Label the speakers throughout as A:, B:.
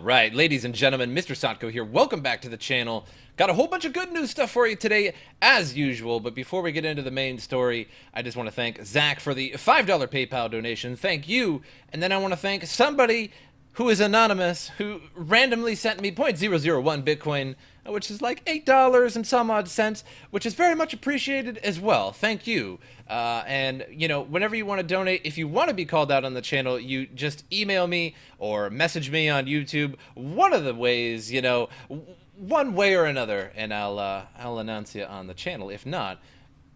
A: Right, ladies and gentlemen, MrSotko here. Welcome back to the channel. Got a whole bunch of good news stuff for you today, as usual. But before we get into the main story, I just want to thank Zach for the $5 PayPal donation. Thank you. And then I want to thank somebody who is anonymous, who randomly sent me 0.001 Bitcoin, which is like $8 and some odd cents, which is very much appreciated as well. Thank you. And, you know, whenever you want to donate, if you want to be called out on the channel, you just email me or message me on YouTube. One of the ways, you know, one way or another, and I'll announce you on the channel. If not,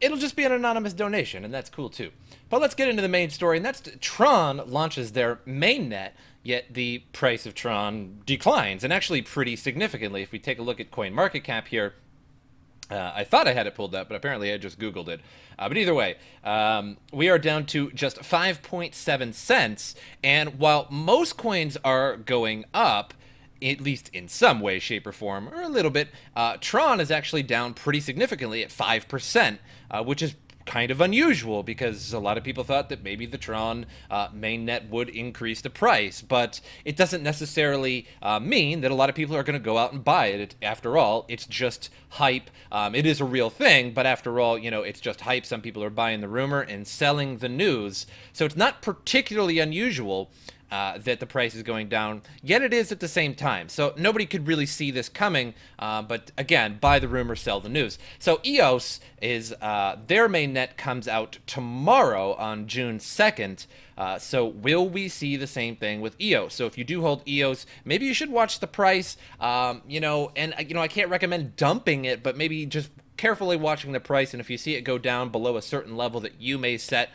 A: it'll just be an anonymous donation, and that's cool too. But let's get into the main story, and that's Tron launches their mainnet, yet the price of Tron declines, and actually pretty significantly. If we take a look at CoinMarketCap here, I thought I had it pulled up, but apparently I just Googled it. But either way, we are down to just 5.7 cents, and while most coins are going up, at least in some way, shape, or form, or a little bit, Tron is actually down pretty significantly at 5%, which is kind of unusual because a lot of people thought that maybe the Tron mainnet would increase the price, but it doesn't necessarily mean that a lot of people are going to go out and buy it. After all, it's just hype. It is a real thing, but after all, you know, it's just hype. Some people are buying the rumor and selling the news, so it's not particularly unusual that the price is going down, yet it is at the same time. So nobody could really see this coming, but again, buy the rumor, sell the news. So EOS is, their mainnet comes out tomorrow on June 2nd. So will we see the same thing with EOS? So if you do hold EOS, maybe you should watch the price, you know, and, you know, I can't recommend dumping it, but maybe just carefully watching the price, and if you see it go down below a certain level that you may set,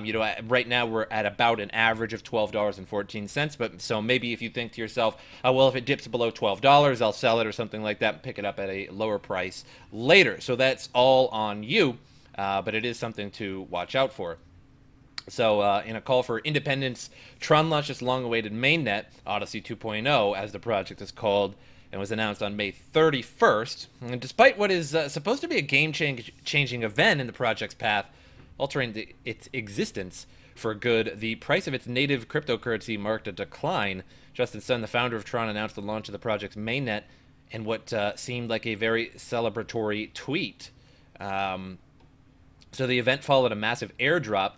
A: you know, right now we're at about an average of $12.14, but so maybe if you think to yourself, oh, well, if it dips below $12, I'll sell it or something like that and pick it up at a lower price later. So that's all on you, but it is something to watch out for. So in a call for independence, Tron launched its long-awaited mainnet, Odyssey 2.0, as the project is called, and was announced on May 31st. And despite what is supposed to be a game-changing event in the project's path, altering its existence for good, the price of its native cryptocurrency marked a decline. Justin Sun, the founder of Tron, announced the launch of the project's mainnet in what seemed like a very celebratory tweet. So the event followed a massive airdrop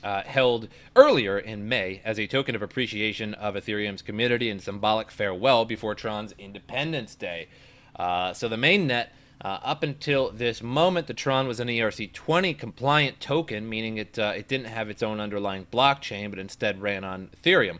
A: held earlier in May as a token of appreciation of Ethereum's community and symbolic farewell before Tron's Independence Day. So the mainnet, up until this moment, the Tron was an ERC-20 compliant token, meaning it didn't have its own underlying blockchain, but instead ran on Ethereum.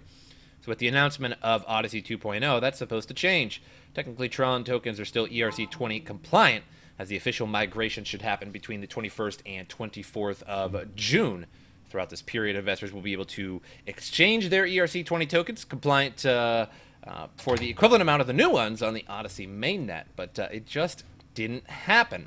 A: So with the announcement of Odyssey 2.0, that's supposed to change. Technically, Tron tokens are still ERC-20 compliant, as the official migration should happen between the 21st and 24th of June. Throughout this period, investors will be able to exchange their ERC-20 tokens compliant for the equivalent amount of the new ones on the Odyssey mainnet, but it just didn't happen.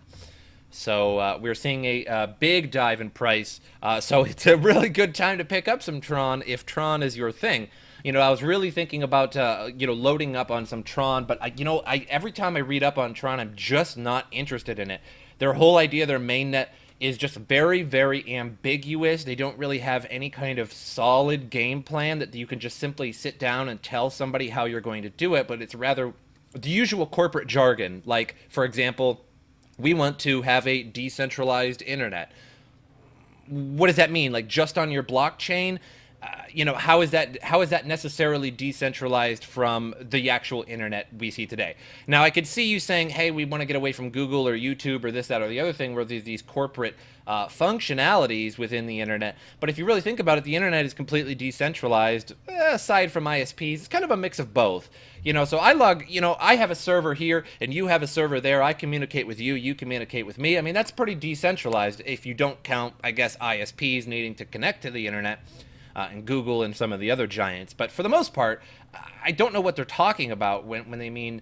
A: So we're seeing a big dive in price. So it's a really good time to pick up some Tron if Tron is your thing. You know, I was really thinking about you know, loading up on some Tron, but every time I read up on Tron, I'm just not interested in it. Their whole idea, their mainnet, is just very, very ambiguous. They don't really have any kind of solid game plan that you can just simply sit down and tell somebody how you're going to do it, but it's rather the usual corporate jargon, like, for example, we want to have a decentralized internet. What does that mean? Like, just on your blockchain? You know, how is that necessarily decentralized from the actual internet we see today? Now, I could see you saying, hey, we want to get away from Google or YouTube or this, that, or the other thing, where there's these corporate functionalities within the internet. But if you really think about it, the internet is completely decentralized, aside from ISPs. It's kind of a mix of both. You know, so I have a server here and you have a server there. I communicate with you, you communicate with me. I mean, that's pretty decentralized if you don't count, I guess, ISPs needing to connect to the internet. And Google and some of the other giants. But for the most part, I don't know what they're talking about when they mean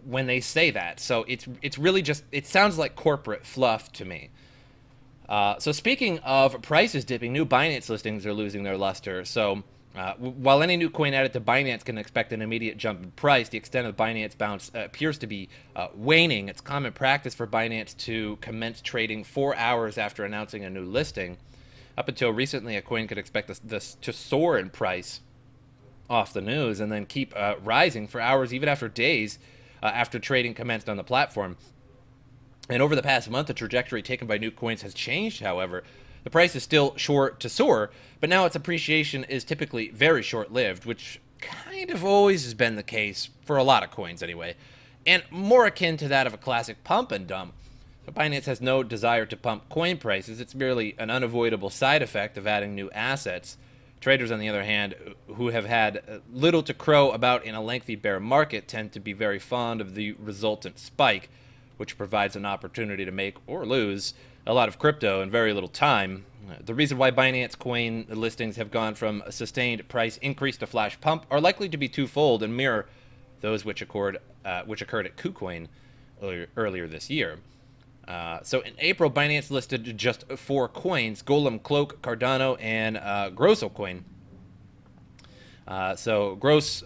A: when they say that. So it's really just, it sounds like corporate fluff to me. So speaking of prices dipping, new Binance listings are losing their luster. So while any new coin added to Binance can expect an immediate jump in price, the extent of Binance bounce appears to be waning. It's common practice for Binance to commence trading 4 hours after announcing a new listing. Up until recently, a coin could expect this to soar in price off the news and then keep rising for hours, even after days after trading commenced on the platform. And over the past month, the trajectory taken by new coins has changed, however. The price is still sure to soar, but now its appreciation is typically very short-lived, which kind of always has been the case for a lot of coins anyway, and more akin to that of a classic pump and dump. So Binance has no desire to pump coin prices. It's merely an unavoidable side effect of adding new assets. Traders, on the other hand, who have had little to crow about in a lengthy bear market, tend to be very fond of the resultant spike, which provides an opportunity to make or lose a lot of crypto in very little time. The reason why Binance coin listings have gone from a sustained price increase to flash pump are likely to be twofold and mirror those which occurred at KuCoin earlier this year. So in April, Binance listed just 4 coins: Golem, Cloak, Cardano, and Grosso coin. So Gross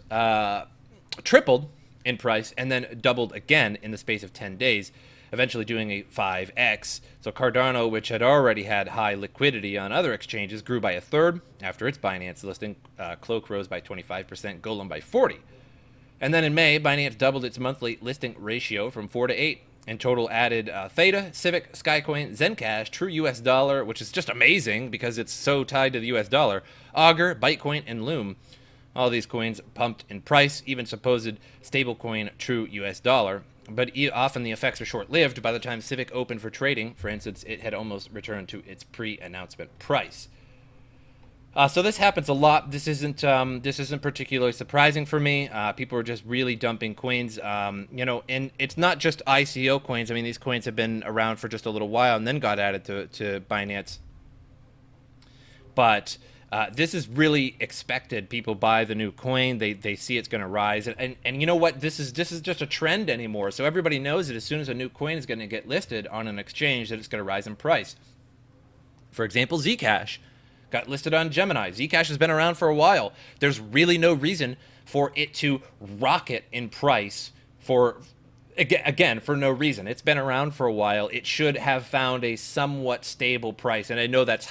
A: tripled in price and then doubled again in the space of 10 days, eventually doing a 5x. So Cardano, which had already had high liquidity on other exchanges, grew by a third after its Binance listing. Cloak rose by 25%, Golem by 40%. And then in May, Binance doubled its monthly listing ratio from 4 to 8. In total, added Theta, Civic, Skycoin, Zcash, True US Dollar, which is just amazing because it's so tied to the US dollar, Augur, Bytecoin, and Loom. All these coins pumped in price, even supposed stablecoin True US Dollar. But often the effects are short-lived. By the time Civic opened for trading, for instance, it had almost returned to its pre-announcement price. So this happens a lot. This isn't particularly surprising for me. People are just really dumping coins, and it's not just ICO coins. I mean, these coins have been around for just a little while and then got added to Binance. But this is really expected. People buy the new coin. They see it's going to rise. And you know what? This is just a trend anymore. So everybody knows that as soon as a new coin is going to get listed on an exchange, that it's going to rise in price. For example, Zcash got listed on Gemini. Zcash has been around for a while. There's really no reason for it to rocket in price for no reason. It's been around for a while. It should have found a somewhat stable price. And I know that's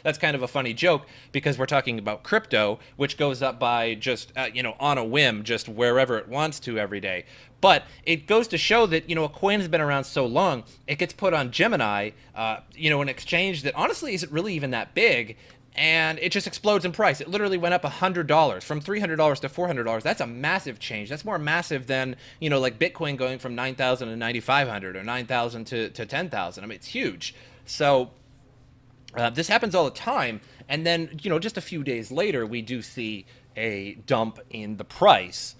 A: that's kind of a funny joke because we're talking about crypto, which goes up by just, on a whim, just wherever it wants to every day. But it goes to show that, a coin has been around so long, it gets put on Gemini, an exchange that honestly isn't really even that big, and it just explodes in price. It literally went up $100, from $300 to $400. That's a massive change. That's more massive than, like Bitcoin going from 9,000 to 9,500 or 9,000 to 10,000. I mean, it's huge. So this happens all the time. And then, just a few days later, we do see a dump in the price.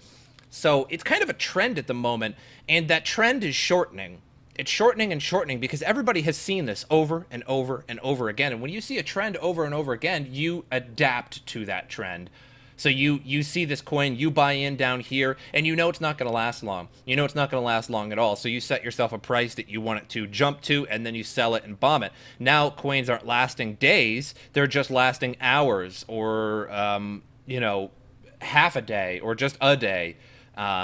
A: So it's kind of a trend at the moment, and that trend is shortening. It's shortening and shortening because everybody has seen this over and over and over again. And when you see a trend over and over again, you adapt to that trend. So you see this coin, you buy in down here, and it's not going to last long. It's not going to last long at all. So you set yourself a price that you want it to jump to, and then you sell it and bomb it. Now coins aren't lasting days. They're just lasting hours or, half a day or just a day.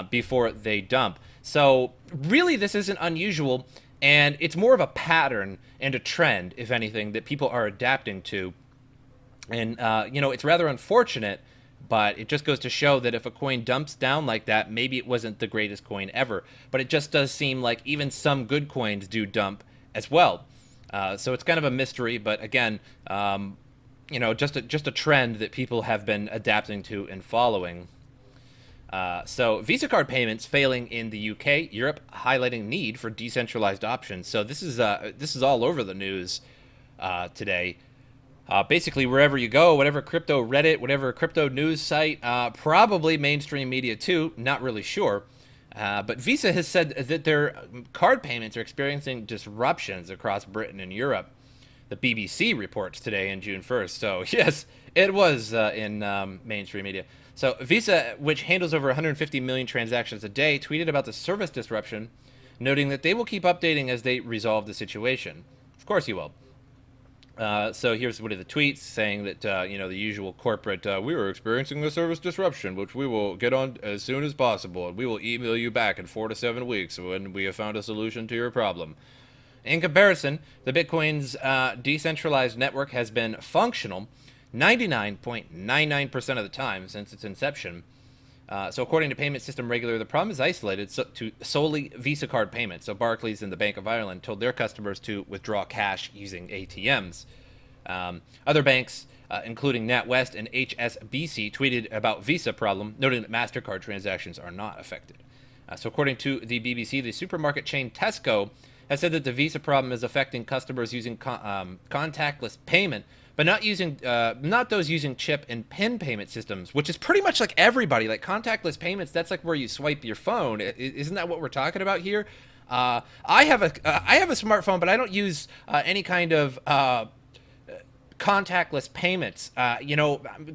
A: Before they dump. So really this isn't unusual, and it's more of a pattern and a trend, if anything, that people are adapting to. And, it's rather unfortunate, but it just goes to show that if a coin dumps down like that, maybe it wasn't the greatest coin ever. But it just does seem like even some good coins do dump as well. So it's kind of a mystery, but again, just a trend that people have been adapting to and following. So Visa card payments failing in the UK, Europe, highlighting need for decentralized options. So this is all over the news today. Basically, wherever you go, whatever crypto Reddit, whatever crypto news site, probably mainstream media too. Not really sure. But Visa has said that their card payments are experiencing disruptions across Britain and Europe. The BBC reports today on June 1st. So yes, it was in mainstream media. So Visa, which handles over 150 million transactions a day, tweeted about the service disruption, noting that they will keep updating as they resolve the situation. Of course you will. So here's one of the tweets saying that, the usual corporate, we were experiencing a service disruption, which we will get on as soon as possible, and we will email you back in 4 to 7 weeks when we have found a solution to your problem. In comparison, the Bitcoin's decentralized network has been functional, 99.99% of the time since its inception. So according to payment system regulator, the problem is isolated to solely Visa card payments. So Barclays and the Bank of Ireland told their customers to withdraw cash using ATMs. Other banks, including NatWest and HSBC, tweeted about Visa problem, noting that MasterCard transactions are not affected. So according to the BBC, the supermarket chain Tesco has said that the Visa problem is affecting customers using contactless payment, but not those using chip and PIN payment systems, which is pretty much like everybody. Like contactless payments, that's like where you swipe your phone. Isn't that what we're talking about here? I have a smartphone, but I don't use any kind of contactless payments.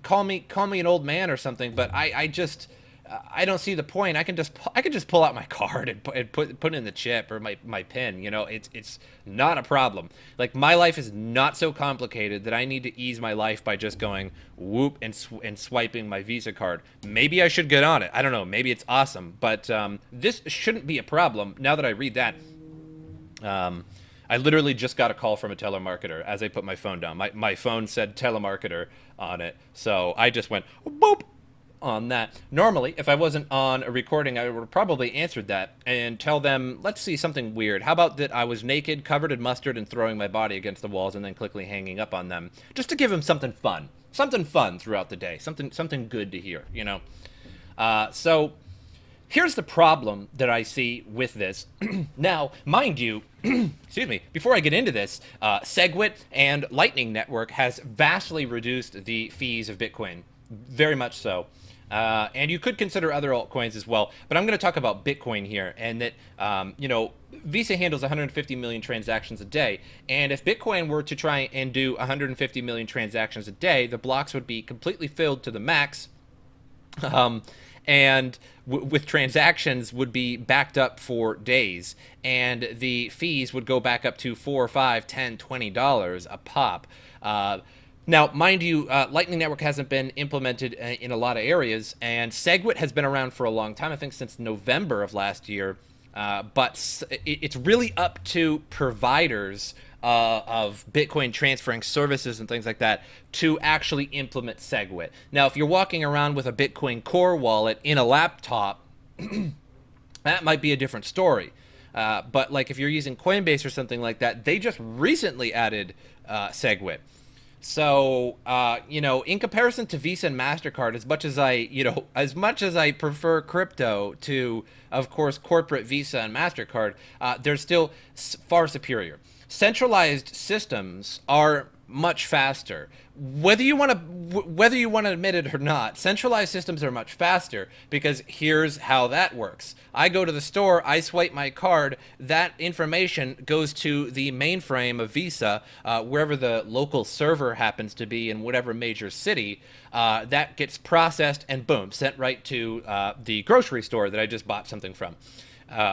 A: Call me an old man or something, but I don't see the point. I can just pull out my card and put in the chip or my PIN. It's not a problem. Like my life is not so complicated that I need to ease my life by just going whoop and swiping my Visa card. Maybe I should get on it. I don't know. Maybe it's awesome, but this shouldn't be a problem. Now that I read that, I literally just got a call from a telemarketer as I put my phone down. My phone said telemarketer on it, so I just went boop on that. Normally, if I wasn't on a recording, I would have probably answered that and tell them, let's see, something weird. How about that I was naked, covered in mustard, and throwing my body against the walls and then quickly hanging up on them, just to give them something fun throughout the day, something good to hear, So here's the problem that I see with this. Now, mind you, excuse me, before I get into this, SegWit and Lightning Network has vastly reduced the fees of Bitcoin, very much so. And you could consider other altcoins as well, but I'm going to talk about Bitcoin here, and that, Visa handles 150 million transactions a day, and if Bitcoin were to try and do 150 million transactions a day, the blocks would be completely filled to the max, and with transactions would be backed up for days, and the fees would go back up to $4, $5, $10, $20 a pop. Now, mind you, Lightning Network hasn't been implemented in a lot of areas, and SegWit has been around for a long time, I think since November of last year, but it's really up to providers of Bitcoin transferring services and things like that to actually implement SegWit. Now, if you're walking around with a Bitcoin Core wallet in a laptop, that might be a different story. But like if you're using Coinbase or something like that, they just recently added SegWit. So, in comparison to Visa and MasterCard, as much as I prefer crypto to, of course, corporate Visa and MasterCard, they're still far superior. Centralized systems are much faster. Whether you want to admit it or not, centralized systems are much faster, because here's how that works. I go to the store, I swipe my card, that information goes to the mainframe of Visa, wherever the local server happens to be in whatever major city. That gets processed and boom, sent right to the grocery store that I just bought something from.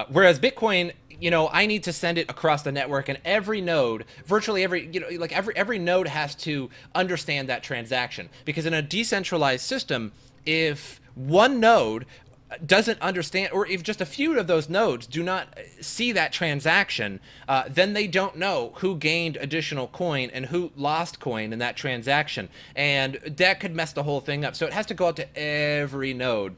A: Whereas Bitcoin, I need to send it across the network, and every node, virtually every node has to understand that transaction. Because in a decentralized system, if one node doesn't understand, or if just a few of those nodes do not see that transaction, then they don't know who gained additional coin and who lost coin in that transaction. And that could mess the whole thing up. So it has to go out to every node.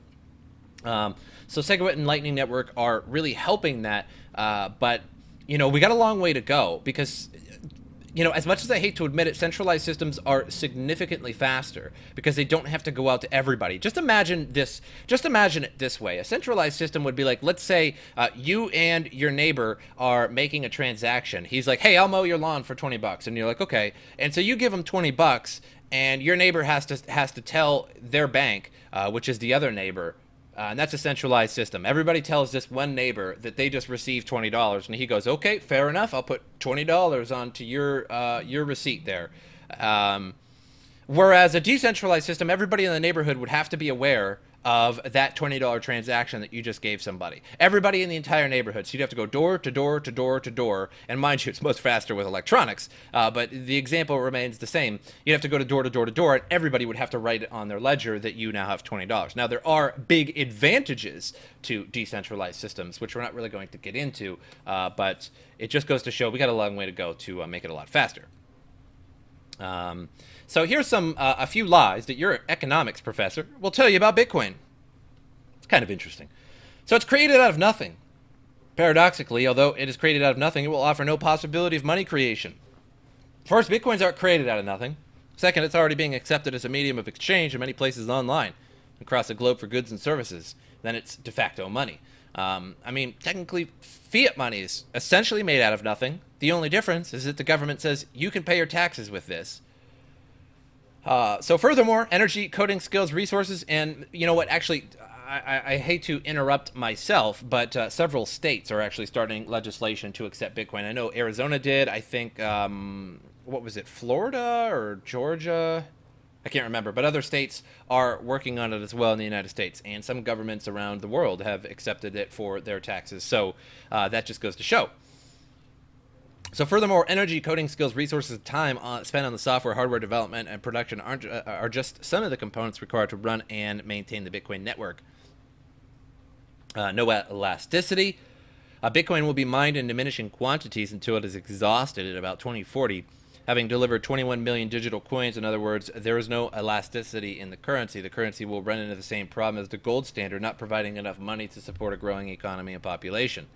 A: So SegWit and Lightning Network are really helping that, but we got a long way to go, because as much as I hate to admit it, centralized systems are significantly faster because they don't have to go out to everybody. Just imagine it this way. A centralized system would be like, let's say you and your neighbor are making a transaction. He's like, hey, I'll mow your lawn for $20, and you're like, okay. And so you give him $20, and your neighbor has to tell their bank, which is the other neighbor. And that's a centralized system. Everybody tells this one neighbor that they just received $20, and he goes, okay, fair enough, I'll put $20 onto your receipt there. Whereas a decentralized system, everybody in the neighborhood would have to be aware of that $20 transaction that you just gave somebody. Everybody in the entire neighborhood. So you'd have to go door to door to door to door. And mind you, it's much faster with electronics, but the example remains the same. You'd have to go to door to door to door, and everybody would have to write it on their ledger that you now have $20. Now, there are big advantages to decentralized systems, which we're not really going to get into, but it just goes to show we got a long way to go to make it a lot faster. So here's a few lies that your economics professor will tell you about Bitcoin. It's kind of interesting. So it's created out of nothing. Paradoxically, although it is created out of nothing, it will offer no possibility of money creation. First, Bitcoins aren't created out of nothing. Second, it's already being accepted as a medium of exchange in many places online across the globe for goods and services. Then it's de facto money. I mean, technically, fiat money is essentially made out of nothing. The only difference is that the government says you can pay your taxes with this. So furthermore, energy, coding skills, resources, and you know what, actually, I hate to interrupt myself, but several states are actually starting legislation to accept Bitcoin. I know Arizona did. I think, what was it, Florida or Georgia? I can't remember, but other states are working on it as well in the United States, and some governments around the world have accepted it for their taxes. So that just goes to show. So furthermore, energy, coding skills, resources, time spent on the software, hardware development, and production are just some of the components required to run and maintain the Bitcoin network. No elasticity. Bitcoin will be mined in diminishing quantities until it is exhausted at about 2040. Having delivered 21 million digital coins, in other words, there is no elasticity in the currency. The currency will run into the same problem as the gold standard, not providing enough money to support a growing economy and population.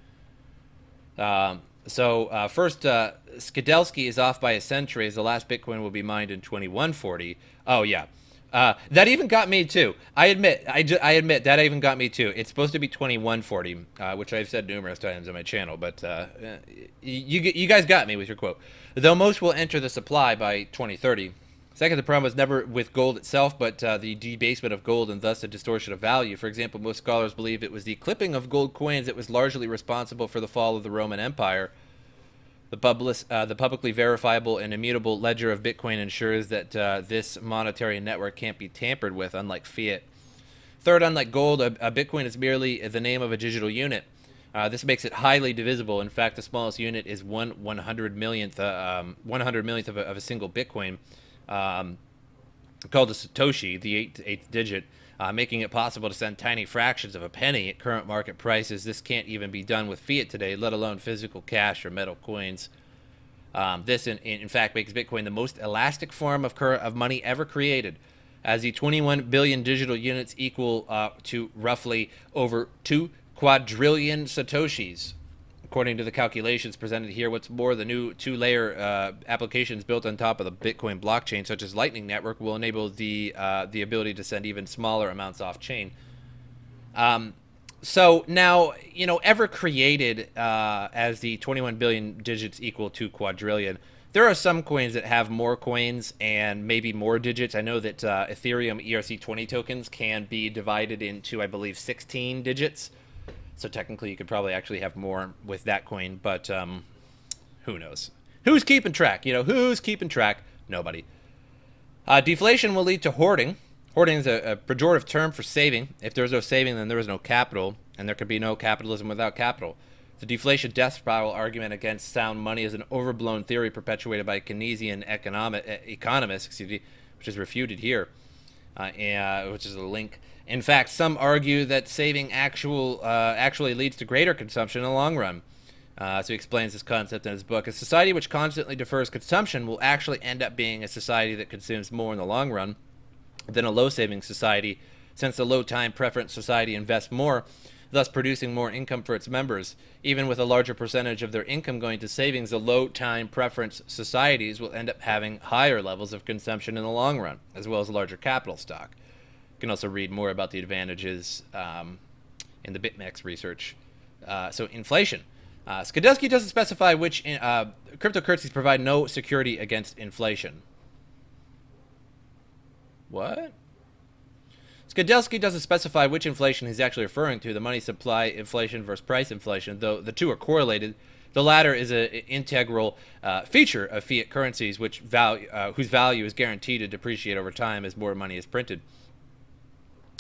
A: First, Skidelsky is off by a century, as the last Bitcoin will be mined in 2140. Oh, yeah. That even got me, too. I admit that even got me, too. It's supposed to be 2140, which I've said numerous times on my channel, but you guys got me with your quote. Though most will enter the supply by 2030. Second, the problem was never with gold itself, but the debasement of gold and thus a distortion of value. For example, most scholars believe it was the clipping of gold coins that was largely responsible for the fall of the Roman Empire. The publicly verifiable and immutable ledger of Bitcoin ensures that this monetary network can't be tampered with, unlike fiat. Third, unlike gold, a Bitcoin is merely the name of a digital unit. This makes it highly divisible. In fact, the smallest unit is 100 millionth of a single Bitcoin. Called a Satoshi, the eighth digit, making it possible to send tiny fractions of a penny at current market prices. This can't even be done with fiat today, let alone physical cash or metal coins. This, in fact, makes Bitcoin the most elastic form of money ever created, as the 21 billion digital units equal to roughly over 2 quadrillion Satoshis. According to the calculations presented here, what's more, the new two-layer applications built on top of the Bitcoin blockchain, such as Lightning Network, will enable the ability to send even smaller amounts off-chain. So now, you know, ever created as the 21 billion digits equal to quadrillion, there are some coins that have more coins and maybe more digits. I know that Ethereum ERC20 tokens can be divided into, I believe, 16 digits. So technically, you could probably actually have more with that coin, but who knows? Who's keeping track? You know, who's keeping track? Nobody. Deflation will lead to hoarding. Hoarding is a pejorative term for saving. If there is no saving, then there is no capital, and there could be no capitalism without capital. The deflation death spiral argument against sound money is an overblown theory perpetuated by Keynesian economists, which is refuted here, which is a link. In fact, some argue that saving actually leads to greater consumption in the long run. So he explains this concept in his book. A society which constantly defers consumption will actually end up being a society that consumes more in the long run than a low-saving society, since the low-time preference society invests more, thus producing more income for its members. Even with a larger percentage of their income going to savings, the low-time preference societies will end up having higher levels of consumption in the long run, as well as a larger capital stock. You can also read more about the advantages in the BitMEX research. So inflation. Skidelsky doesn't specify which cryptocurrencies provide no security against inflation. What? Skidelsky doesn't specify which inflation he's actually referring to, the money supply inflation versus price inflation, though the two are correlated. The latter is an integral feature of fiat currencies, whose value is guaranteed to depreciate over time as more money is printed.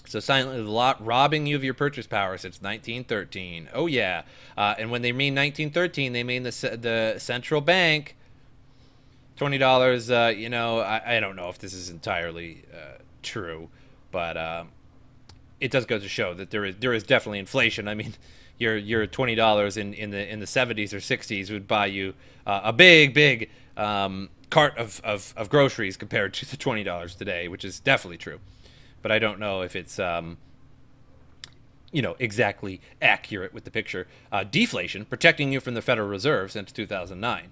A: So silently robbing you of your purchase power since 1913. Oh, yeah. And when they mean 1913, they mean the central bank. $20, you know, I don't know if this is entirely true, but it does go to show that there is definitely inflation. I mean, your $20 in the 70s or 60s would buy you a big cart of groceries compared to the $20 today, which is definitely true. But I don't know if it's exactly accurate with the picture. Deflation, protecting you from the Federal Reserve since 2009.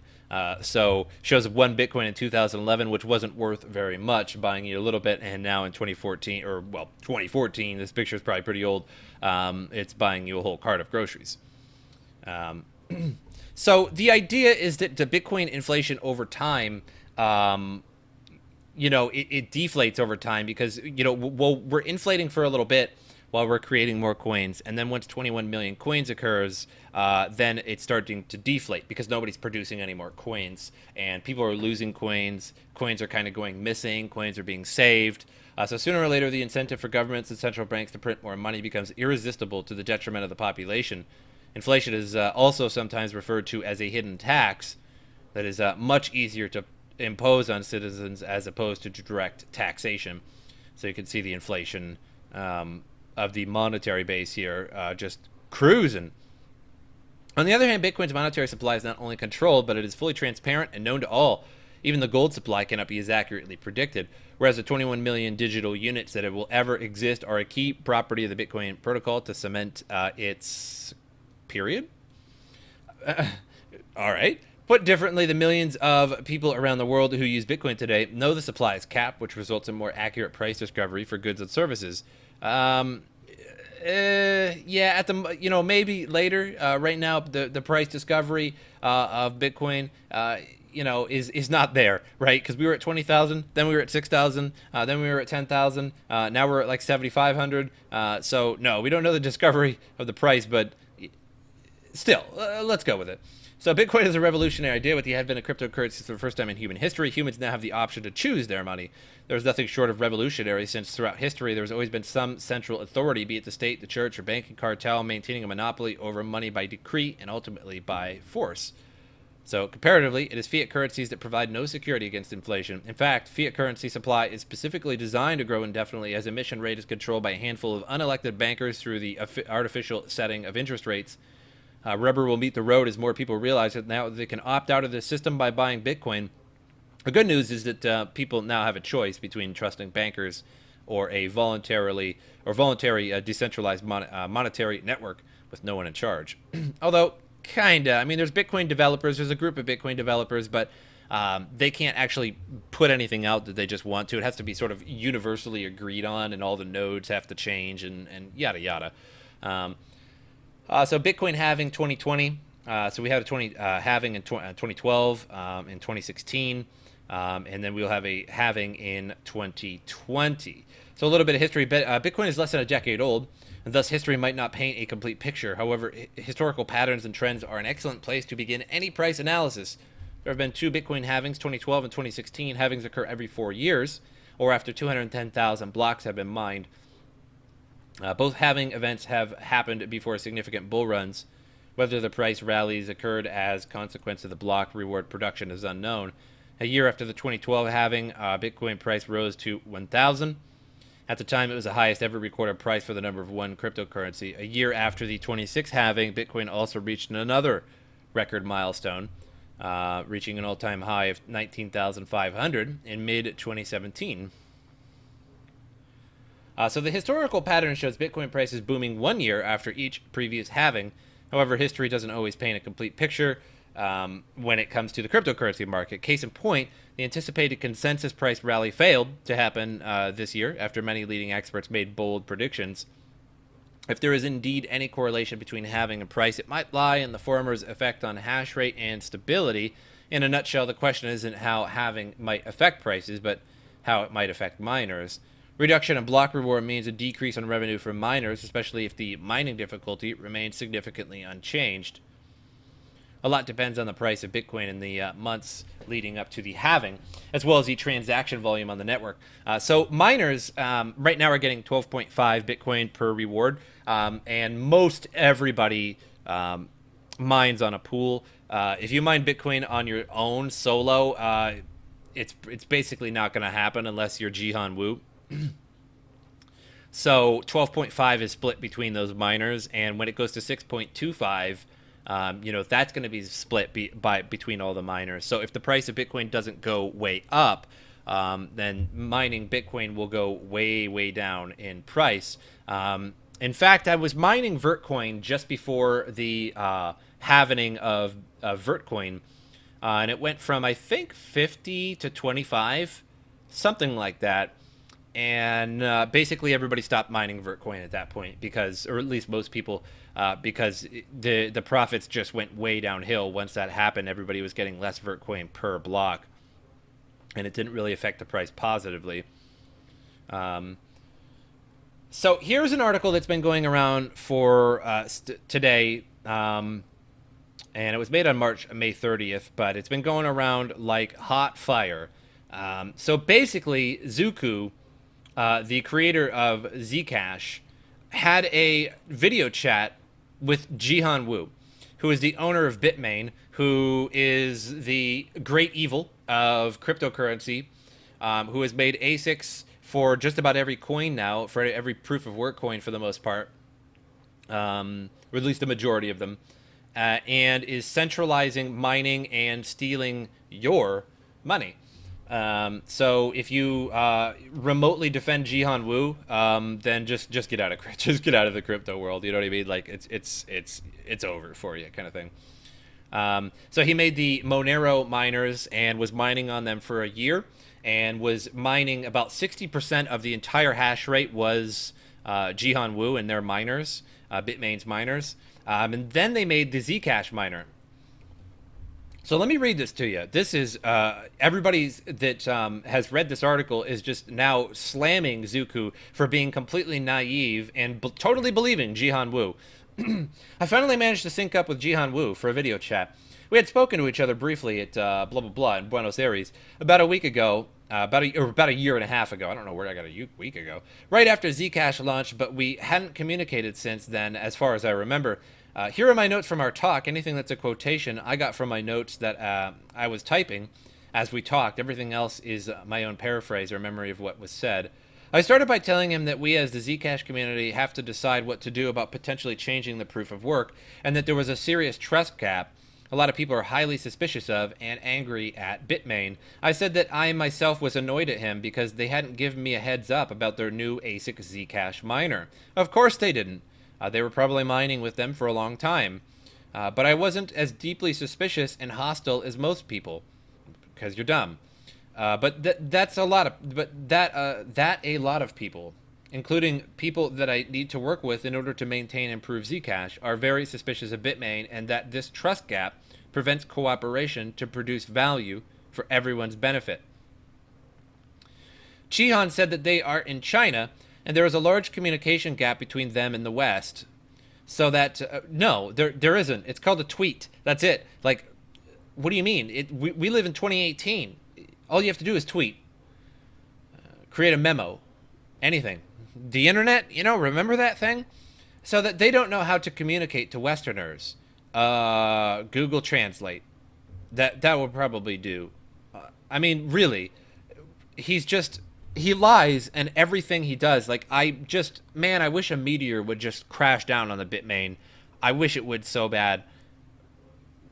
A: So shows 1 Bitcoin in 2011, which wasn't worth very much, buying you a little bit, and now in 2014, this picture is probably pretty old, it's buying you a whole cart of groceries. So the idea is that the Bitcoin inflation over time, it deflates over time because, we're inflating for a little bit while we're creating more coins. And then once 21 million coins occurs, then it's starting to deflate because nobody's producing any more coins. And people are losing coins. Coins are kind of going missing. Coins are being saved. So sooner or later, the incentive for governments and central banks to print more money becomes irresistible to the detriment of the population. Inflation is also sometimes referred to as a hidden tax that is much easier to impose on citizens as opposed to direct taxation. So you can see the inflation of the monetary base here just cruising. On the other hand, Bitcoin's monetary supply is not only controlled, but it is fully transparent and known to all. Even the gold supply cannot be as accurately predicted, whereas the 21 million digital units that it will ever exist are a key property of the Bitcoin protocol to cement its period. All right. Put differently, the millions of people around the world who use Bitcoin today know the supply is capped, which results in more accurate price discovery for goods and services. At the maybe later. Right now, the price discovery of Bitcoin, is not there, right? Because we were at 20,000, then we were at 6,000, then we were at 10,000. Now we're at like 7,500. So no, we don't know the discovery of the price, but still, let's go with it. So Bitcoin is a revolutionary idea with the advent of cryptocurrencies for the first time in human history. Humans now have the option to choose their money. There's nothing short of revolutionary, since throughout history there's always been some central authority, be it the state, the church, or banking cartel, maintaining a monopoly over money by decree and ultimately by force. So comparatively, it is fiat currencies that provide no security against inflation. In fact, fiat currency supply is specifically designed to grow indefinitely, as emission rate is controlled by a handful of unelected bankers through the artificial setting of interest rates. Rubber will meet the road as more people realize that now they can opt out of the system by buying Bitcoin. The good news is that people now have a choice between trusting bankers or a voluntary decentralized monetary network with no one in charge. Although, kinda. I mean, there's Bitcoin developers. There's a group of Bitcoin developers, but they can't actually put anything out that they just want to. It has to be sort of universally agreed on, and all the nodes have to change, and yada yada. So Bitcoin halving 2020. So we had a halving in 2012, in 2016, and then we'll have a halving in 2020. So a little bit of history. Bitcoin is less than a decade old, and thus history might not paint a complete picture. However, historical patterns and trends are an excellent place to begin any price analysis. There have been 2 Bitcoin halvings, 2012 and 2016. Halvings occur every 4 years, or after 210,000 blocks have been mined. Both halving events have happened before significant bull runs. Whether the price rallies occurred as consequence of the block reward production is unknown. A year after the 2012 halving, Bitcoin price rose to 1,000. At the time, it was the highest ever recorded price for the number of one cryptocurrency. A year after the 26th halving, Bitcoin also reached another record milestone, reaching an all-time high of 19,500 in mid-2017. So the historical pattern shows Bitcoin prices booming 1 year after each previous halving. However, history doesn't always paint a complete picture when it comes to the cryptocurrency market. Case in point, the anticipated consensus price rally failed to happen this year after many leading experts made bold predictions. If there is indeed any correlation between halving and price, it might lie in the former's effect on hash rate and stability. In a nutshell, the question isn't how halving might affect prices, but how it might affect miners. Reduction in block reward means a decrease in revenue for miners, especially if the mining difficulty remains significantly unchanged. A lot depends on the price of Bitcoin in the months leading up to the halving, as well as the transaction volume on the network. So miners right now are getting 12.5 Bitcoin per reward, and most everybody mines on a pool. If you mine Bitcoin on your own solo, it's basically not going to happen unless you're Jihan Wu. So 12.5 is split between those miners, and when it goes to 6.25, That's going to be split between all the miners. So if the price of Bitcoin doesn't go way up, then mining Bitcoin will go way, way down in price. In fact, I was mining Vertcoin just before the halvening of Vertcoin, and it went from, I think, 50 to 25, something like that. And basically everybody stopped mining Vertcoin at that point because, or at least most people, because the profits just went way downhill. Once that happened, everybody was getting less Vertcoin per block, and it didn't really affect the price positively. So here's an article that's been going around for today, and it was made on May 30th, but it's been going around like hot fire. So basically, Zooko, the creator of Zcash, had a video chat with Jihan Wu, who is the owner of Bitmain, who is the great evil of cryptocurrency, who has made ASICs for just about every coin now, for every proof of work coin for the most part, or at least the majority of them, and is centralizing mining and stealing your money. So if you remotely defend Jihan Wu, then just get out of the crypto world. You know what I mean? Like it's over for you, kind of thing. So he made the Monero miners and was mining on them for a year, and was mining about 60% of the entire hash rate was Jihan Wu and their miners, Bitmain's miners. And then they made the Zcash miner. So let me read this to you. This is everybody that has read this article is just now slamming Zooko for being completely naive and totally believing Jihan Wu. I finally managed to sync up with Jihan Wu for a video chat. We had spoken to each other briefly at blah blah blah in Buenos Aires about a week ago, about a year and a half ago. I don't know where I got a week ago, right after Zcash launched, but we hadn't communicated since then, as far as I remember. Here are my notes from our talk. Anything that's a quotation I got from my notes that I was typing as we talked. Everything else is my own paraphrase or memory of what was said. I started by telling him that we as the Zcash community have to decide what to do about potentially changing the proof of work, and that there was a serious trust gap a lot of people are highly suspicious of and angry at Bitmain. I said that I myself was annoyed at him because they hadn't given me a heads up about their new ASIC Zcash miner. Of course they didn't. They were probably mining with them for a long time. But I wasn't as deeply suspicious and hostile as most people, because you're dumb. But a lot of people, including people that I need to work with in order to maintain and improve Zcash, are very suspicious of Bitmain, and that this trust gap prevents cooperation to produce value for everyone's benefit. Jihan said that they are in China, and there is a large communication gap between them and the West. So that, no, there isn't. It's called a tweet. That's it. Like, what do you mean? We live in 2018. All you have to do is tweet. Create a memo. Anything. The internet, remember that thing? So that they don't know how to communicate to Westerners. Google Translate. That will probably do. I mean, really. He lies, and everything he does, like, I wish a meteor would just crash down on the Bitmain. I wish it would so bad.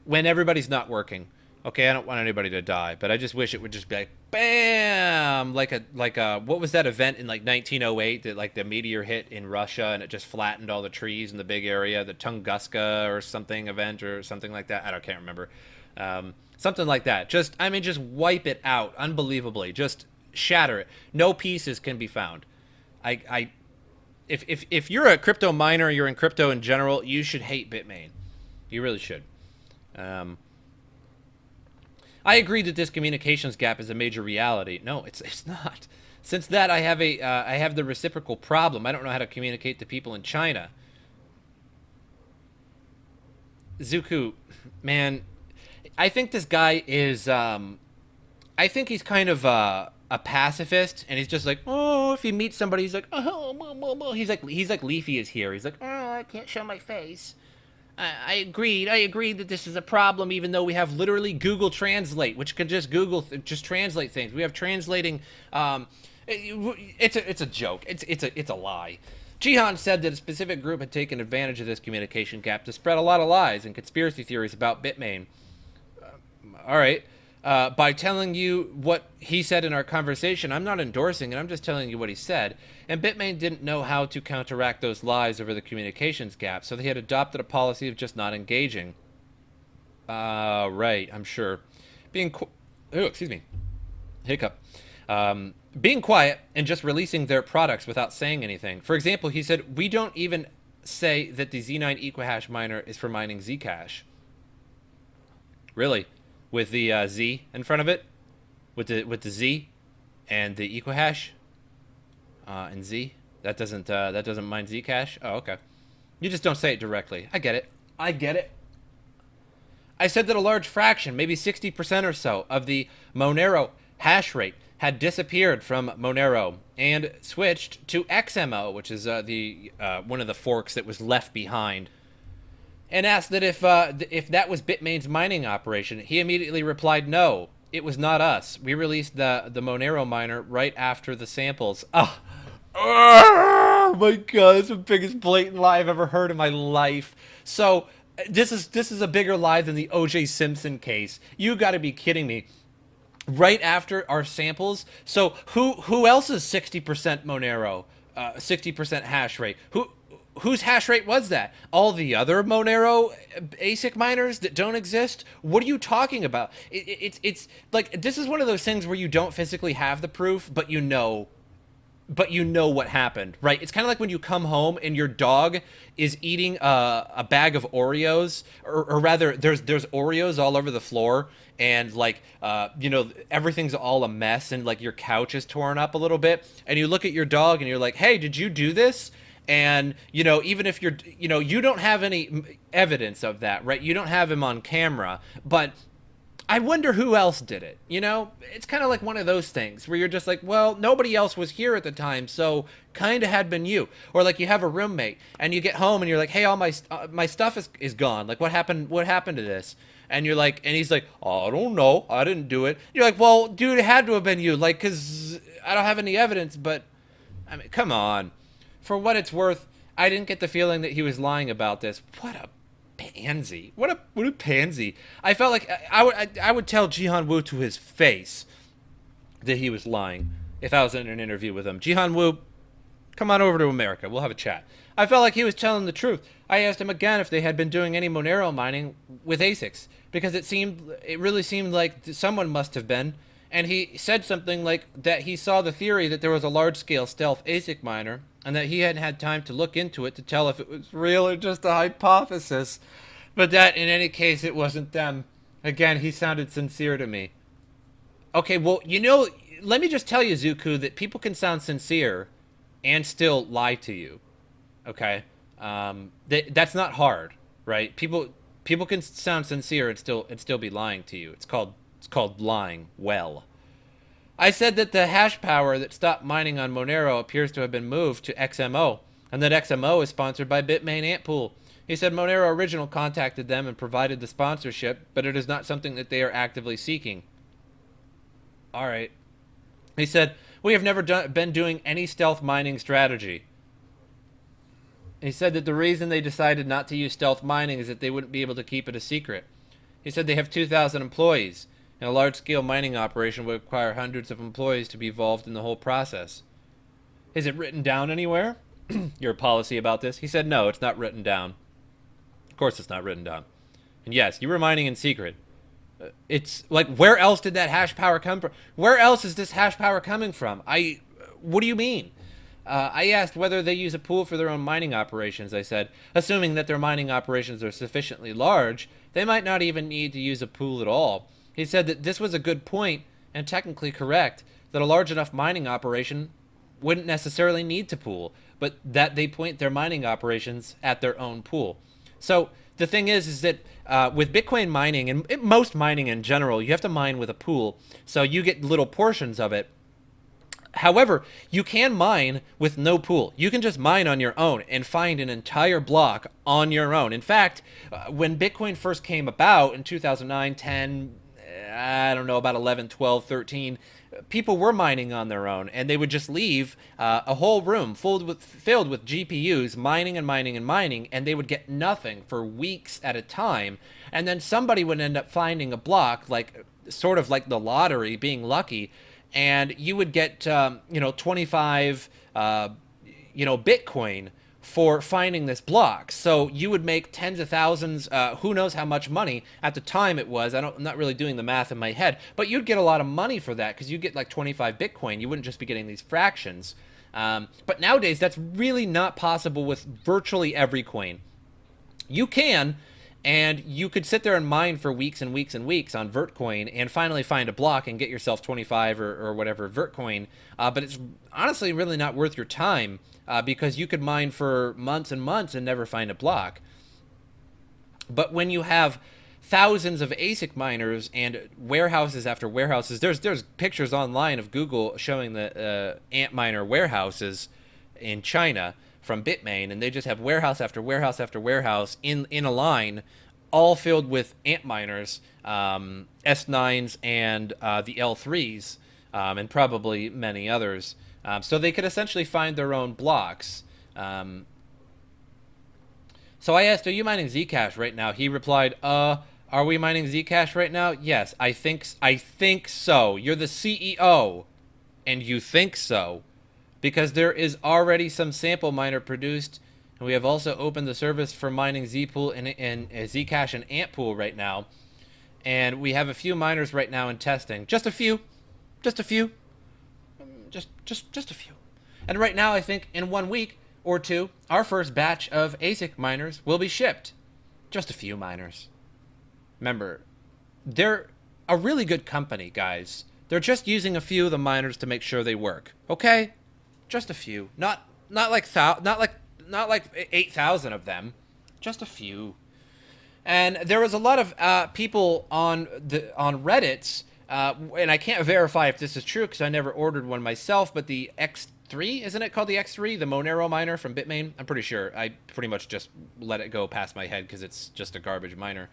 A: When everybody's not working. Okay, I don't want anybody to die, but I just wish it would just be like, bam! Like a what was that event in, like, 1908 that, like, the meteor hit in Russia and it just flattened all the trees in the big area, the Tunguska or something event or something like that? I can't remember. Something like that. Just wipe it out unbelievably. Just shatter it. No pieces can be found. If you're a crypto miner, you're in crypto in general, you should hate Bitmain. You really should. I agree that this communications gap is a major reality. No, it's not. Since that, I have the reciprocal problem. I don't know how to communicate to people in China. Zooko, man, I think this guy is. I think he's kind of a pacifist, and he's just like, oh, if he meets somebody, he's like, oh, he's like Leafy is here. He's like, oh, I can't show my face. I agreed that this is a problem, even though we have literally Google Translate, which can just just translate things. We have translating. It's a joke. It's a lie. Jihan said that a specific group had taken advantage of this communication gap to spread a lot of lies and conspiracy theories about Bitmain. All right. By telling you what he said in our conversation, I'm not endorsing it. I'm just telling you what he said. And Bitmain didn't know how to counteract those lies over the communications gap, so they had adopted a policy of just not engaging. Right, I'm sure. Excuse me. Hiccup. Being quiet and just releasing their products without saying anything. For example, he said, we don't even say that the Z9 Equihash miner is for mining Zcash. Really? With the Z in front of it? With the Z and the Equihash? And Z? That doesn't mine Zcash? Oh, okay. You just don't say it directly. I get it. I get it. I said that a large fraction, maybe 60% or so, of the Monero hash rate had disappeared from Monero and switched to XMO, which is one of the forks that was left behind, and asked that if that was Bitmain's mining operation. He immediately replied, no, it was not us. We released the Monero miner right after the samples. Oh my god, it's the biggest blatant lie I've ever heard in my life. So this is a bigger lie than the O.J. Simpson case. You got to be kidding me. Right after our samples. So who else is 60% Monero, 60% hash rate? Whose hash rate was that? All the other Monero ASIC miners that don't exist? What are you talking about? It's like, this is one of those things where you don't physically have the proof, but you know what happened, right? It's kind of like when you come home and your dog is eating a bag of Oreos, or rather, there's Oreos all over the floor, and like, everything's all a mess, and like your couch is torn up a little bit, and you look at your dog and you're like, hey, did you do this? And, even if you don't have any evidence of that, right? You don't have him on camera, but I wonder who else did it. It's kind of like one of those things where you're just like, well, nobody else was here at the time, so kind of had been you. Or like you have a roommate and you get home and you're like, hey, all my stuff is gone. Like, what happened to this? And you're like, and he's like, oh, I don't know, I didn't do it. You're like, well, dude, it had to have been you, like, because I don't have any evidence. But I mean, come on. For what it's worth, I didn't get the feeling that he was lying about this. What a pansy. What a pansy. I felt like I would tell Jihan Wu to his face that he was lying if I was in an interview with him. Jihan Wu, come on over to America. We'll have a chat. I felt like he was telling the truth. I asked him again if they had been doing any Monero mining with ASICs, because it really seemed like someone must have been. And he said something like that he saw the theory that there was a large-scale stealth ASIC miner, and that he hadn't had time to look into it to tell if it was real or just a hypothesis, but that in any case it wasn't them. Again, he sounded sincere to me. Okay, well, let me just tell you, Zooko, that people can sound sincere and still lie to you. Okay? That's not hard, right? People can sound sincere and still be lying to you. It's called lying well. I said that the hash power that stopped mining on Monero appears to have been moved to XMO, and that XMO is sponsored by Bitmain Antpool. He said Monero Original contacted them and provided the sponsorship, but it is not something that they are actively seeking. All right. He said, we have never been doing any stealth mining strategy. He said that the reason they decided not to use stealth mining is that they wouldn't be able to keep it a secret. He said they have 2,000 employees, and a large-scale mining operation would require hundreds of employees to be involved in the whole process. Is it written down anywhere? Your policy about this? He said, no, it's not written down. Of course it's not written down. And yes, you were mining in secret. It's like, where else did that hash power come from? Where else is this hash power coming from? What do you mean? I asked whether they use a pool for their own mining operations. I said, assuming that their mining operations are sufficiently large, they might not even need to use a pool at all. He said that this was a good point, and technically correct, that a large enough mining operation wouldn't necessarily need to pool, but that they point their mining operations at their own pool. So the thing is that with Bitcoin mining, and most mining in general, you have to mine with a pool, so you get little portions of it. However, you can mine with no pool. You can just mine on your own and find an entire block on your own. In fact, when Bitcoin first came about in 2009, 10, I don't know, about 11, 12, 13, people were mining on their own, and they would just leave a whole room filled with GPUs mining and mining and mining, and they would get nothing for weeks at a time. And then somebody would end up finding a block, like sort of like the lottery, being lucky, and you would get 25 Bitcoin for finding this block. So you would make tens of thousands, who knows how much money. At the time it was, I'm not really doing the math in my head, but you'd get a lot of money for that because you get like 25 Bitcoin. You wouldn't just be getting these fractions. But nowadays that's really not possible with virtually every coin. You can, and you could sit there and mine for weeks and weeks and weeks on Vertcoin and finally find a block and get yourself 25 or whatever Vertcoin. But it's honestly really not worth your time because you could mine for months and months and never find a block. But when you have thousands of ASIC miners and warehouses after warehouses, there's pictures online of Google showing the Antminer warehouses in China from Bitmain, and they just have warehouse after warehouse after warehouse in a line, all filled with Antminers, S9s and the L3s, and probably many others. So they could essentially find their own blocks. So I asked, are you mining Zcash right now? He replied, are we mining Zcash right now? Yes, I think so. You're the CEO, and you think so. Because there is already some sample miner produced, and we have also opened the service for mining Zpool and Zcash and Antpool right now. And we have a few miners right now in testing. Just a few. Just a few. Just a few. And right now, I think in 1 week or two, our first batch of ASIC miners will be shipped. Just a few miners. Remember, they're a really good company, guys. They're just using a few of the miners to make sure they work. Okay? Just a few. Not like 8,000 of them. Just a few. And there was a lot of people on Reddit, and I can't verify if this is true because I never ordered one myself, but the X3, isn't it called the X3? The Monero miner from Bitmain? I'm pretty sure. I pretty much just let it go past my head because it's just a garbage miner.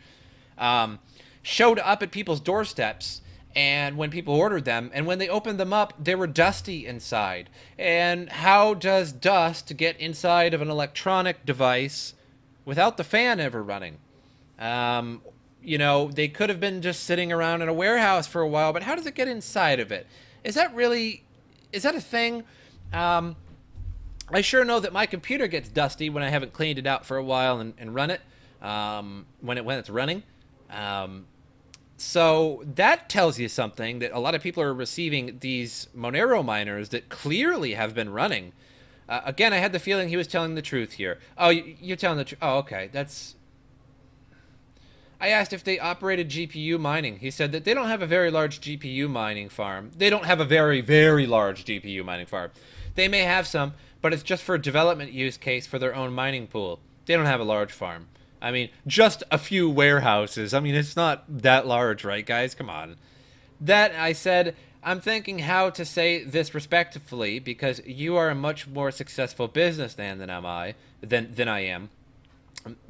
A: Showed up at people's doorsteps, and when people ordered them, and when they opened them up, they were dusty inside. And how does dust get inside of an electronic device without the fan ever running? They could have been just sitting around in a warehouse for a while, but how does it get inside of it? Is that a thing? I sure know that my computer gets dusty when I haven't cleaned it out for a while and run it, when it's running. So that tells you something, that a lot of people are receiving these Monero miners that clearly have been running. Again, I had the feeling he was telling the truth here. Oh, you're telling the truth. Oh, okay. I asked if they operated GPU mining. He said that they don't have a very large GPU mining farm. They don't have a very, very large GPU mining farm. They may have some, but it's just for a development use case for their own mining pool. They don't have a large farm. I mean, just a few warehouses. I mean, it's not that large, right, guys? Come on. That, I said, I'm thinking how to say this respectfully, because you are a much more successful businessman than I am.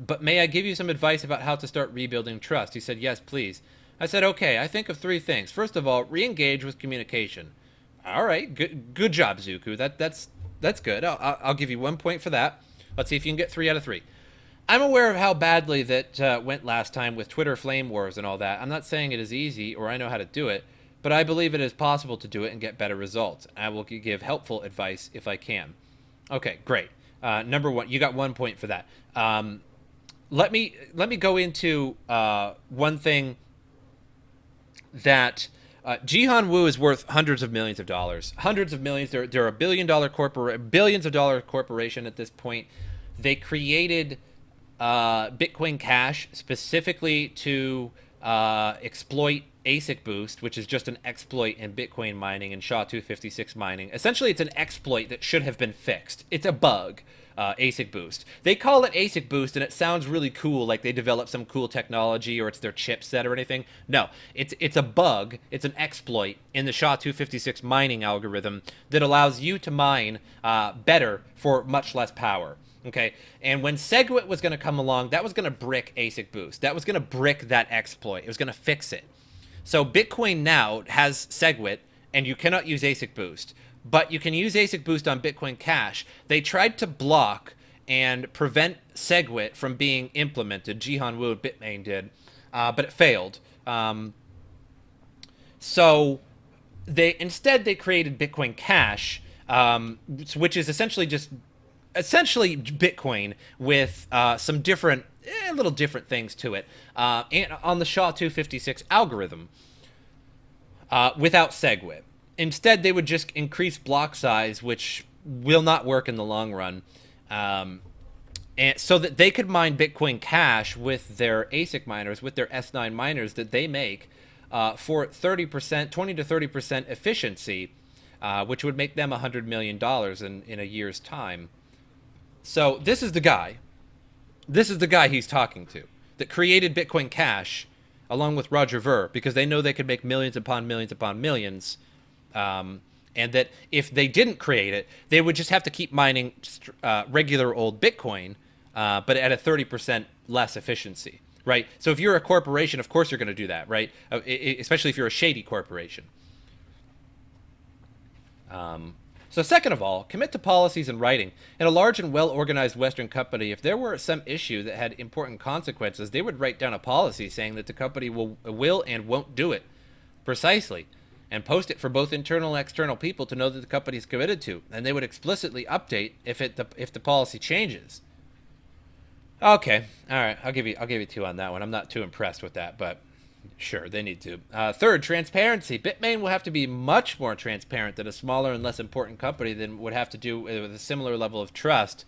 A: But may I give you some advice about how to start rebuilding trust? He said, yes, please. I said, okay, I think of 3 things. First of all, re-engage with communication. All right, good job, Zooko. That's good. I'll give you 1 point for that. Let's see if you can get 3 out of 3. I'm aware of how badly that went last time with Twitter flame wars and all that. I'm not saying it is easy or I know how to do it, but I believe it is possible to do it and get better results. I will give helpful advice if I can. Okay, great. Number 1, you got 1 point for that. Let me go into one thing that Jihan Wu is worth hundreds of millions of dollars. Hundreds of millions. They're a billions of dollar corporation at this point. They created Bitcoin Cash specifically to exploit ASIC boost, which is just an exploit in Bitcoin mining and SHA-256 mining. Essentially, it's an exploit that should have been fixed. It's a bug, ASIC boost. They call it ASIC boost, and it sounds really cool, like they developed some cool technology or it's their chipset or anything. No, it's a bug. It's an exploit in the SHA-256 mining algorithm that allows you to mine better for much less power. Okay, and when SegWit was going to come along, that was going to brick ASIC boost. That was going to brick that exploit. It was going to fix it. So Bitcoin now has SegWit, and you cannot use ASIC Boost, but you can use ASIC Boost on Bitcoin Cash. They tried to block and prevent SegWit from being implemented. Jihan Wu and Bitmain did, but it failed. So instead they created Bitcoin Cash, which is essentially Bitcoin with some different, little different things to it, and on the SHA-256 algorithm, without SegWit. Instead, they would just increase block size, which will not work in the long run, and so that they could mine Bitcoin Cash with their ASIC miners, with their S9 miners that they make, for 30%, 20 to 30% efficiency, which would make them $100 million in a year's time. So this is the guy. This is the guy he's talking to that created Bitcoin Cash along with Roger Ver, because they know they could make millions upon millions upon millions. And that if they didn't create it, they would just have to keep mining regular old Bitcoin, but at a 30% less efficiency, right? So if you're a corporation, of course you're going to do that, right? Especially if you're a shady corporation. So second of all, commit to policies in writing. In a large and well-organized Western company, if there were some issue that had important consequences, they would write down a policy saying that the company will and won't do it precisely, and post it for both internal and external people to know that the company is committed to, and they would explicitly update if the policy changes. Okay, all right, I'll give you 2 on that one. I'm not too impressed with that, but sure, they need to. Third, transparency. Bitmain will have to be much more transparent than a smaller and less important company than would have to do with a similar level of trust.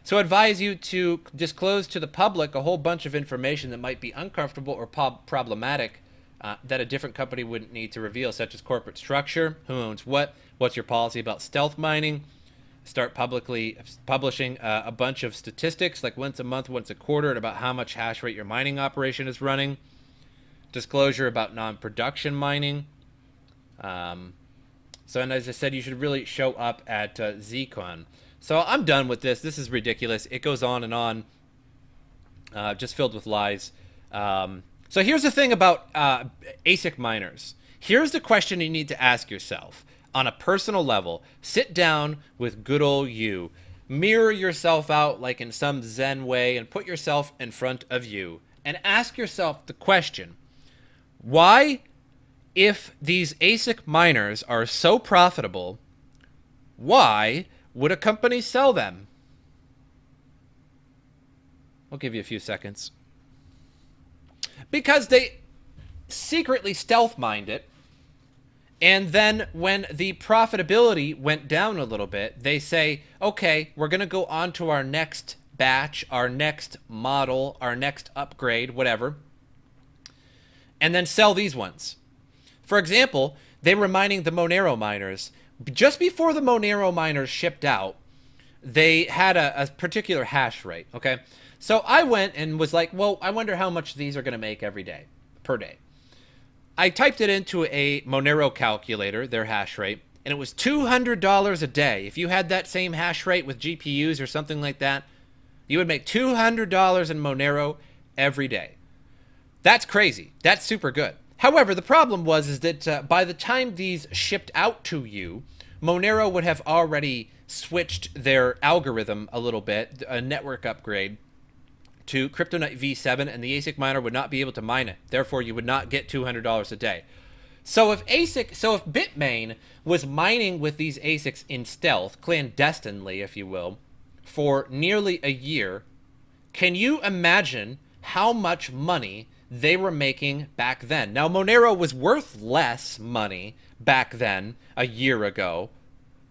A: So I advise you to disclose to the public a whole bunch of information that might be uncomfortable or problematic, that a different company wouldn't need to reveal, such as corporate structure, who owns what's your policy about stealth mining. Start publicly publishing a bunch of statistics, like once a month, once a quarter, and about how much hash rate your mining operation is running. Disclosure about non-production mining. So, and as I said, you should really show up at Zcon. So I'm done with this. This is ridiculous. It goes on and on, just filled with lies. So here's the thing about ASIC miners. Here's the question you need to ask yourself on a personal level. Sit down with good old you. Mirror yourself out like in some Zen way and put yourself in front of you. And ask yourself the question, why, if these ASIC miners are so profitable, why would a company sell them? I'll give you a few seconds. Because they secretly stealth mined it, and then when the profitability went down a little bit, they say, okay, we're going to go on to our next batch, our next model, our next upgrade, whatever, and then sell these ones. For example, they were mining the Monero miners. Just before the Monero miners shipped out, they had a particular hash rate, okay? So I went and was like, well, I wonder how much these are going to make every day, per day. I typed it into a Monero calculator, their hash rate, and it was $200 a day. If you had that same hash rate with GPUs or something like that, you would make $200 in Monero every day. That's crazy. That's super good. However, the problem is that by the time these shipped out to you, Monero would have already switched their algorithm a little bit, a network upgrade, to Kryptonite v7, and the ASIC miner would not be able to mine it. Therefore, you would not get $200 a day. So if Bitmain was mining with these ASICs in stealth, clandestinely, if you will, for nearly a year, can you imagine how much money they were making back then? Now, Monero was worth less money back then, a year ago,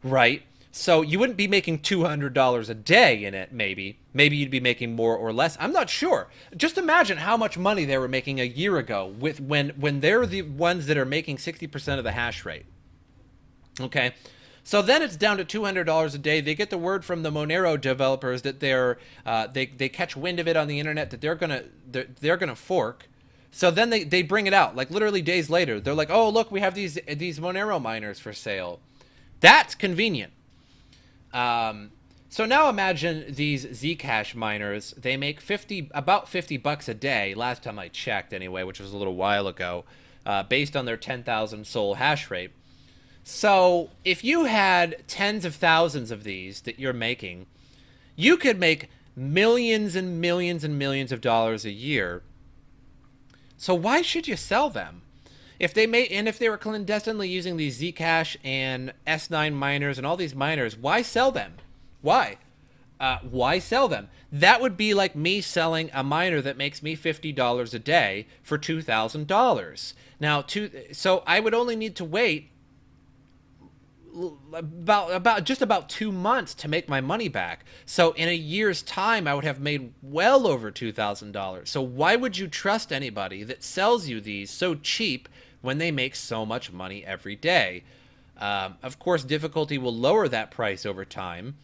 A: right? So you wouldn't be making $200 a day in it, maybe. Maybe you'd be making more or less. I'm not sure. Just imagine how much money they were making a year ago with when they're the ones that are making 60% of the hash rate. Okay? So then it's down to $200 a day. They get the word from the Monero developers that they catch wind of it on the internet that they're gonna fork. So then they bring it out, like literally days later. They're like, oh, look, we have these Monero miners for sale. That's convenient. So now imagine these Zcash miners. They make about $50 a day, last time I checked anyway, which was a little while ago. based on their 10,000 sol hash rate. So if you had tens of thousands of these that you're making, you could make millions and millions and millions of dollars a year. So why should you sell them? If they were clandestinely using these Zcash and S9 miners and all these miners, why sell them? Why sell them? That would be like me selling a miner that makes me $50 a day for $2,000. Now, so I would only need to wait about 2 months to make my money back. So in a year's time, I would have made well over $2,000. So why would you trust anybody that sells you these so cheap when they make so much money every day? Of course, difficulty will lower that price over time.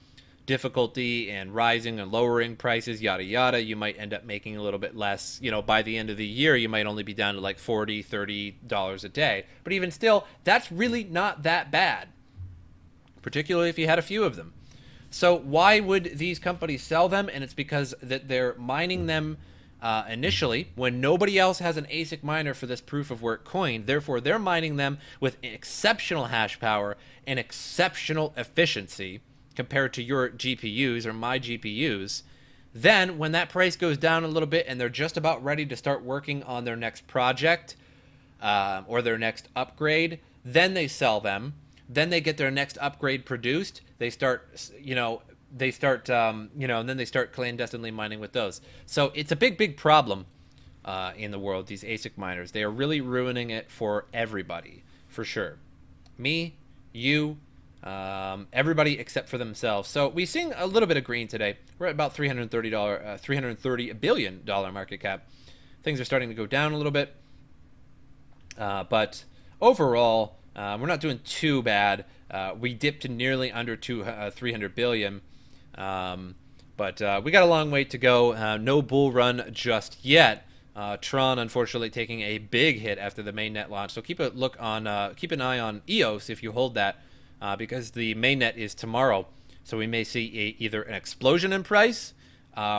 A: Difficulty and rising and lowering prices, yada yada. You might end up making a little bit less. By the end of the year, you might only be down to like $40, $30 a day. But even still, that's really not that bad, particularly if you had a few of them. So why would these companies sell them? And it's because that they're mining them initially when nobody else has an ASIC miner for this proof of work coin. Therefore, they're mining them with exceptional hash power and exceptional efficiency compared to your GPUs or my GPUs. Then when that price goes down a little bit and they're just about ready to start working on their next project or their next upgrade, then they sell them. Then they get their next upgrade produced. They start, and then they start clandestinely mining with those. So it's a big problem in the world, these ASIC miners. They are really ruining it for everybody, for sure. Me, you, everybody except for themselves. So we're seeing a little bit of green today. We're at about $330 billion market cap. Things are starting to go down a little bit, but overall, we're not doing too bad. We dipped to nearly under 300 billion, but we got a long way to go. No bull run just yet. Tron, unfortunately, taking a big hit after the mainnet launch. So keep an eye on EOS if you hold that. Because the mainnet is tomorrow. So we may see either an explosion in price,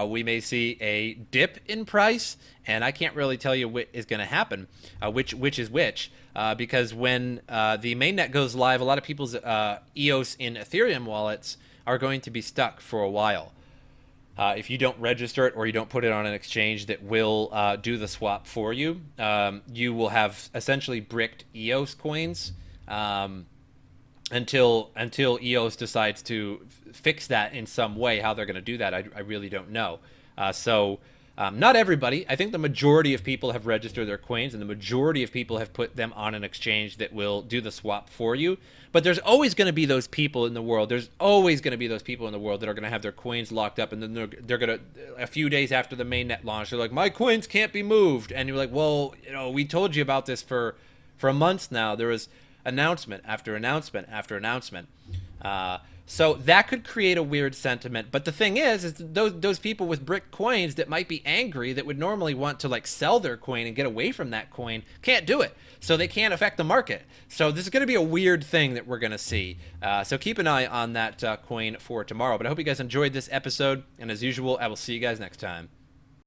A: we may see a dip in price, and I can't really tell you what is going to happen, which is which, because when the mainnet goes live, a lot of people's EOS in Ethereum wallets are going to be stuck for a while. If you don't register it or you don't put it on an exchange that will do the swap for you, you will have essentially bricked EOS coins. Until EOS decides to fix that in some way. How they're going to do that, I really don't know. So not everybody. I think the majority of people have registered their coins, and the majority of people have put them on an exchange that will do the swap for you. But there's always going to be those people in the world. There's always going to be those people in the world that are going to have their coins locked up, and then they're going to, a few days after the mainnet launch, they're like, my coins can't be moved. And you're like, well, we told you about this for months now. There was announcement after announcement after announcement. So that could create a weird sentiment. But the thing is those people with brick coins that might be angry, that would normally want to like sell their coin and get away from that coin, can't do it. So they can't affect the market. So this is going to be a weird thing that we're going to see. So keep an eye on that coin for tomorrow. But I hope you guys enjoyed this episode. And as usual, I will see you guys next time.